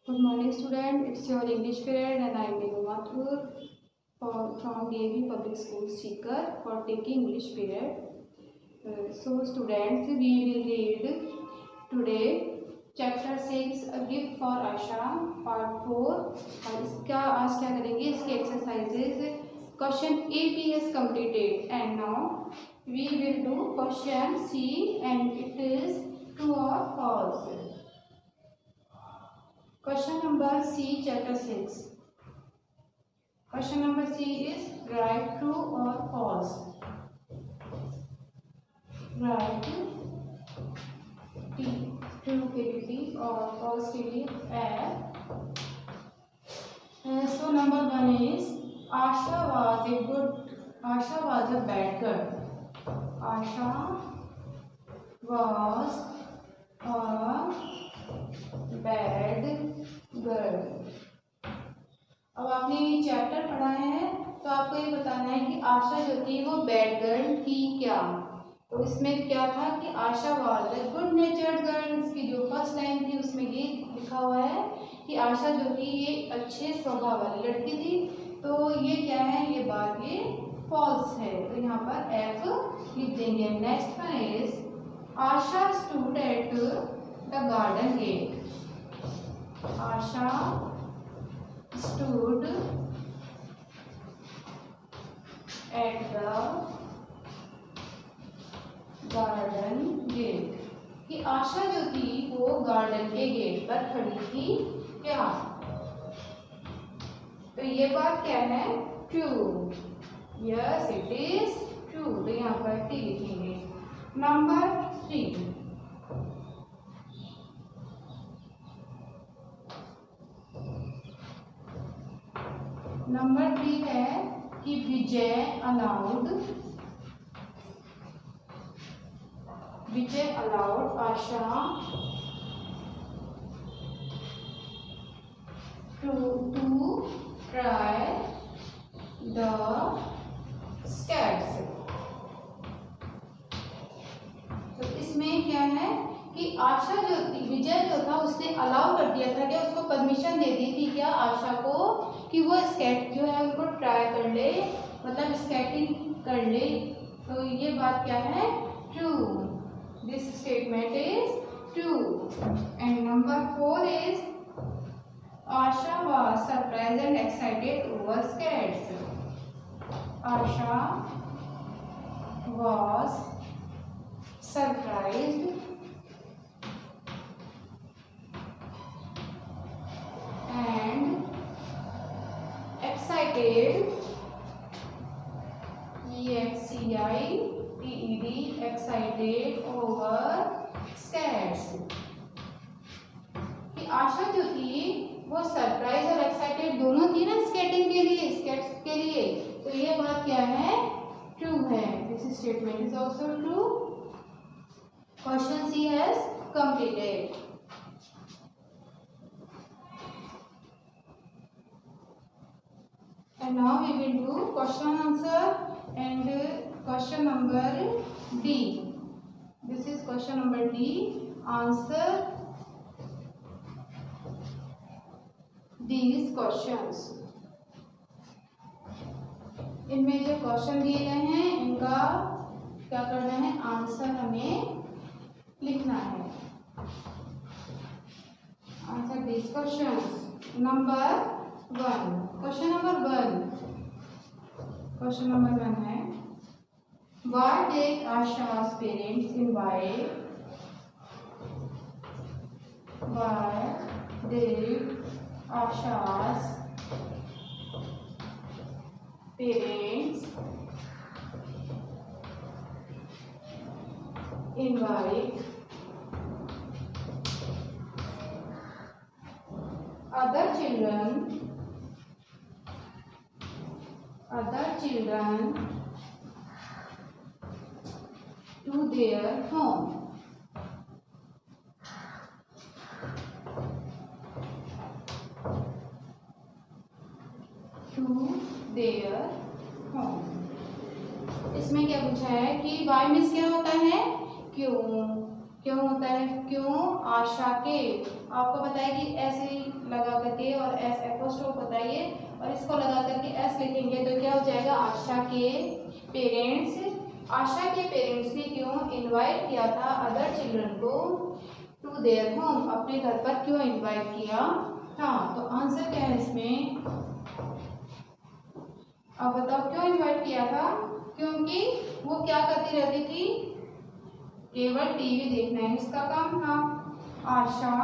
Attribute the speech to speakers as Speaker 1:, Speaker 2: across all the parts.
Speaker 1: Good morning, student. It's your English period, and I'm Minu Mathur from DAV Public School Seeker for taking English period. So, students, we will read today chapter 6 A Gift for Asha part 4. और इसका आज क्या करेंगे, इसके exercises question A P is completed, and now we will do question C, and it is true or false. Question number C, chapter 6. Question number C is write true or false. Write true के लिए और false के लिए F. So number 1 is Asha was a bad girl. Asha was a bad girl. अब आपने ये chapter पढ़ा है तो आपको ये बताना है कि आशा जो थी वो बैड गर्ल थी क्या. तो इसमें क्या था कि Asha was a good natured girl. इसकी जो फर्स्ट लाइन थी उसमें ये लिखा हुआ है कि आशा जो थी ये अच्छे स्वभाव वाली लड़की थी. तो ये क्या है, ये बात ये फॉल्स है. तो यहाँ पर एफ लिख देंगे. Next one is Asha stood at the garden gate. Asha stood at the garden gate. कि आशा जो थी वो गार्डन के गेट पर खड़ी थी क्या. तो ये बात क्या है, true. Yes it is true. तो यहाँ पर टी लिखेंगे. नंबर 3. नंबर 3 है कि Vijay allowed Asha to try the skates. तो इसमें क्या है कि आशा जो थी, विजय जो था उसने अलाउ कर दिया था, क्या उसको परमिशन दे दी थी क्या आशा को कि वो स्केट जो है उनको ट्राई कर ले, मतलब स्केटिंग कर ले. तो ये बात क्या है, true. This statement is true. And number 4 is Asha was surprised and excited over skates. Asha was surprised and excited, excited over skates. कि आशा जो थी वो सरप्राइज और एक्साइटेड दोनों थी ना स्केटिंग के लिए, स्केट्स के लिए. तो ये बात क्या है, ट्रू है. This statement is also true. Question C has completed. And now we will do question and answer, and question number D. This is question number D. Answer these questions. इनमें जो क्वेश्चन दिए गए हैं इनका क्या करना है, आंसर हमें लिखना है. Answer this questions. Number 1. Question number 1 है Why did Asha's parents invite other children to their home. इसमें क्या पूछा है कि वाई मीन्स क्या होता है, क्यों. क्यों होता है, क्यों आशा के. आपको पता है कि ऐसे लगा करके और एस एपोस्ट्रोफ बताइए और इसको लगा करके एस लिखेंगे तो क्या हो जाएगा, आशा के पेरेंट्स। आशा के पेरेंट्स ने क्यों इनवाइट किया था अदर चिल्ड्रन को टू देयर होम, अपने घर पर क्यों इनवाइट किया था। तो आंसर क्या है इसमें, अब बताओ क्यों इनवाइट किया था, क्योंकि वो क्या करती रहती थी, केवल टीवी देखना ही इसका काम था। आशा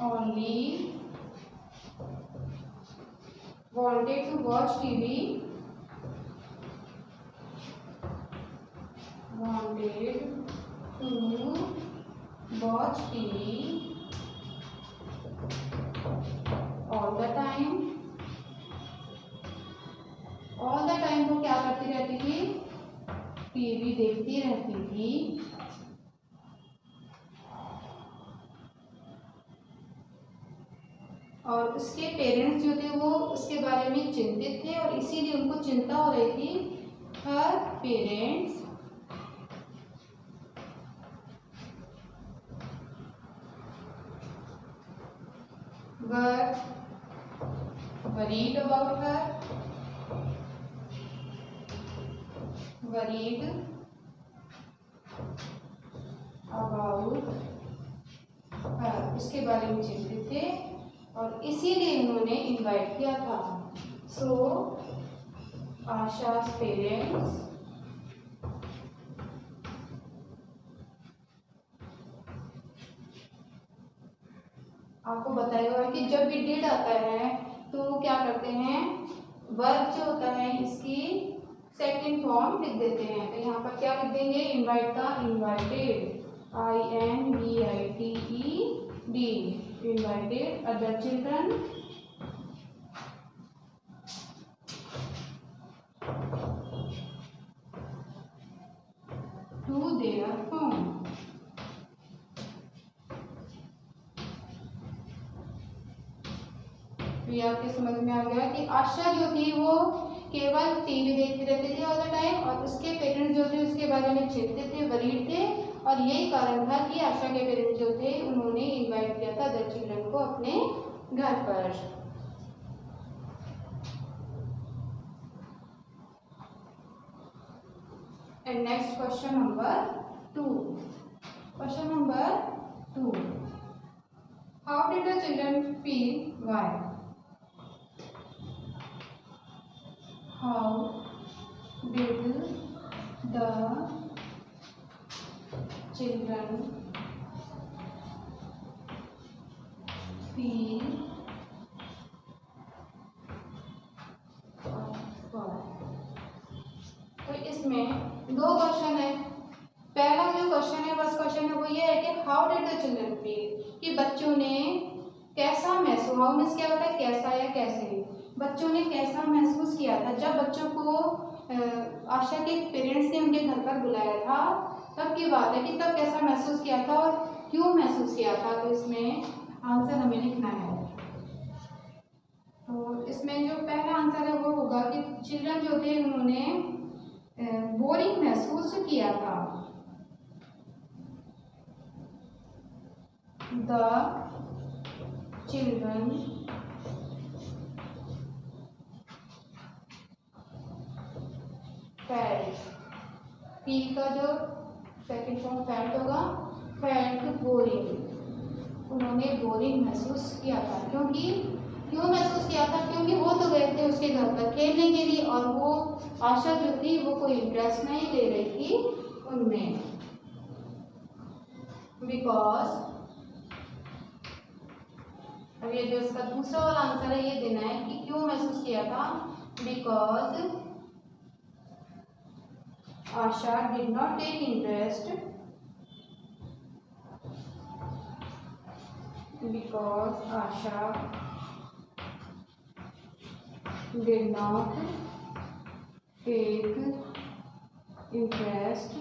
Speaker 1: only wanted to watch TV, wanted to watch TV all the time, all the time वो क्या करती रहती थी, टीवी देखती रहती थी। और उसके पेरेंट्स जो थे वो उसके बारे में चिंतित थे और इसीलिए उनको चिंता हो रही थी। Her parents were worried about her, worried about her, उसके बारे में चिंतित थे और इसीलिए उन्होंने इनवाइट किया था। सो आशा's पेरेंट्स आपको बताया हुआ है कि जब भी डिड आता है तो क्या करते हैं, वर्ब जो होता है इसकी सेकंड फॉर्म लिख देते हैं। तो यहाँ पर क्या लिख देंगे, इनवाइट का invited, INVITED, invited other children to their home। तो ये आपके समझ में आ गया कि आशा जो थी वो केवल टीवी देखती रहती थी ऑल द टाइम और उसके पेरेंट्स जो थे उसके बारे में चिंतित थे, वरीड थे और यही कारण था कि आशा के पेरेंट्स जो थे उन्होंने इनवाइट किया था अदर चिल्ड्रन को अपने घर पर। And next question number 2। Question number 2, how did the children feel why, how did the children feel तो इसमें दो क्वेश्चन है। पहला जो क्वेश्चन है फर्स्ट क्वेश्चन है वो ये है कि how did the children feel, कि बच्चों ने कैसा महसूस, हाउ मीन्स क्या होता है कैसा या कैसे, बच्चों ने कैसा महसूस किया था जब बच्चों को आशा के पेरेंट्स ने उनके घर पर बुलाया था, तब की बात है कि तब कैसा महसूस किया था और क्यों महसूस किया था। तो इसमें आंसर हमें लिखना है। तो इसमें जो पहला आंसर है वो होगा कि चिल्ड्रन जो थे उन्होंने बोरिंग महसूस किया था। द चिल्ड्रन फेल्ट, फील का जो सेकंड फॉर्म फेल्ट होगा, फेल्ट बोरिंग, उन्होंने बोरिंग महसूस किया था। क्योंकि क्यों महसूस किया था, क्योंकि वो तो गए थे उसके घर पर खेलने के लिए और वो आशा जो थी वो कोई इंटरेस्ट नहीं ले रही थी उनमें। बिकॉज, अब ये जो इसका दूसरा वाला आंसर है ये देना है कि क्यों महसूस किया था। Because Asha did not take interest, because Asha did not take interest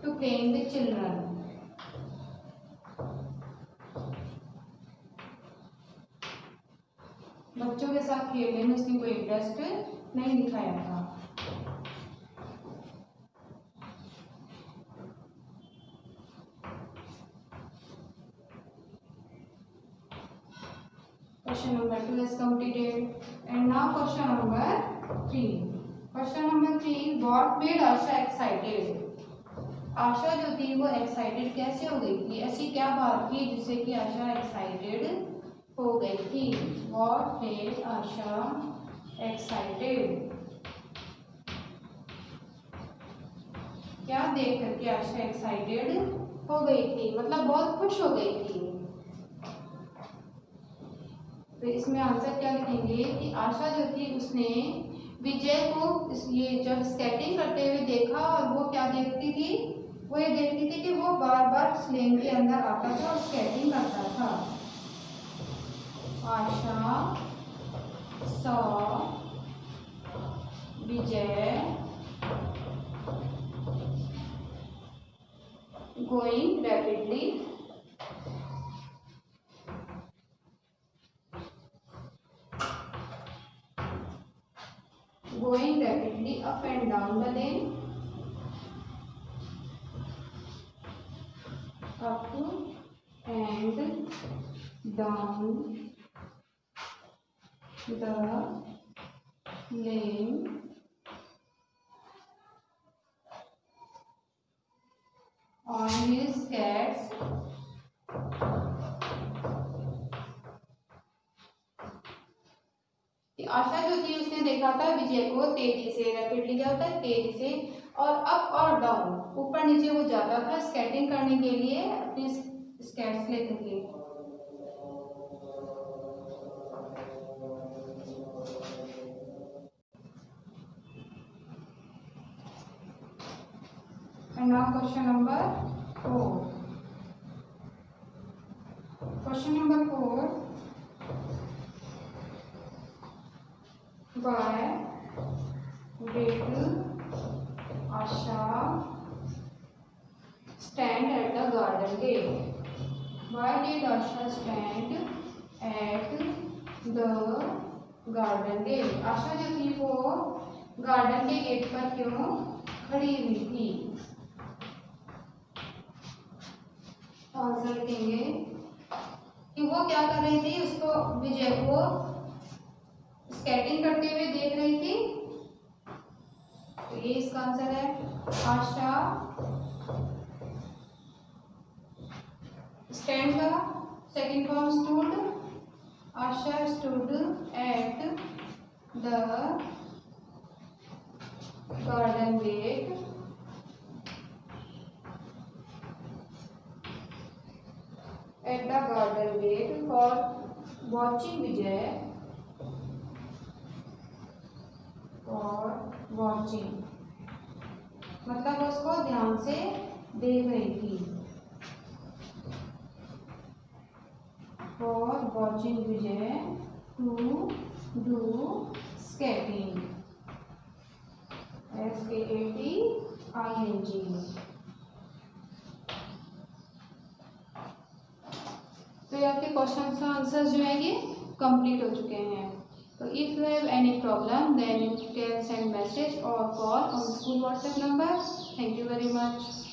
Speaker 1: to playing with children। बच्चों के साथ खेलने में उसने कोई इंटरेस्ट नहीं दिखाया था। question number 2 is completed. And now question number 3. Question number 3, what made Asha excited? आशा जो थी वो एक्साइटेड कैसे हो गई थी? ऐसी क्या बात थी जिससे कि आशा एक्साइटेड हो गई थी? What made Asha excited? क्या देख करके आशा एक्साइटेड हो गई थी, मतलब बहुत खुश हो गई थी? तो इसमें आंसर क्या लिखेंगे कि आशा जो थी उसने विजय को ये जब स्केटिंग करते हुए देखा और वो क्या देखती थी? वो ये देखती थी कि वो बार बार स्लिंग के अंदर आता था और स्केटिंग करता था। Asha saw Vijay going rapidly up and down the lane, up and down the lane on his skates आशा जो थी उसने देखा था विजय को तेजी से, रैपिडली क्या होता है? तेजी से, और अप और डाउन, ऊपर नीचे वो जाता था स्केटिंग करने के लिए अपने स्केट्स लेकर के। And now question number 4. Question number 4. Why did Asha stand at the garden gate? Why did Asha stand at the garden gate? आशा जो थी वो गार्डन के गेट पर क्यों खड़ी हुई थी? आंसर लिखेंगे कि वो क्या कर रही थी, उसको विजय को स्केटिंग करते हुए देख रही थी। तो ये इसका आंसर है। आशा स्टैंड का second form stood. Asha stood at the garden gate for watching Vijay, मतलब उसको ध्यान से देख रही थी। For watching Vijay to do skating, SKATING। तो ये आपके क्वेश्चन का आंसर्स जो है ये कंप्लीट हो चुके हैं। So if you have any problem, then you can send message or call on school WhatsApp number. Thank you very much.